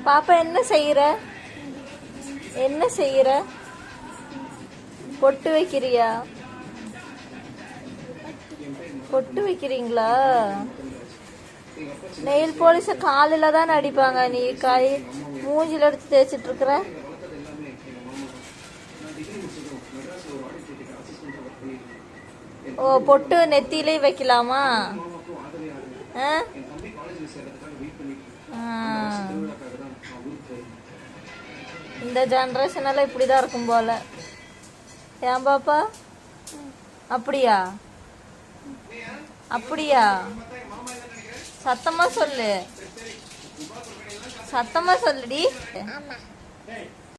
பாப்பா என்ன செய்யற? என்ன செய்யற? பொட்டு வைக்கிறியா? பொட்டு வைக்கிறீங்களா? நெயில் பாலிஷ காலில தான் அடிப்பாங்க, நீ கை மூஞ்சில எடுத்து தேய்ச்சிட்டு இருக்கிற. ஓ, பொட்டு நெத்திலே வைக்கலாமா? இந்த ஜெனரேஷன் எல்லாம் இப்படிதான் இருக்கும் போல. ஏன் பாப்பா? அப்படியா? அப்படியா? சத்தமா சொல்லு, சத்தமா சொல்லுடி.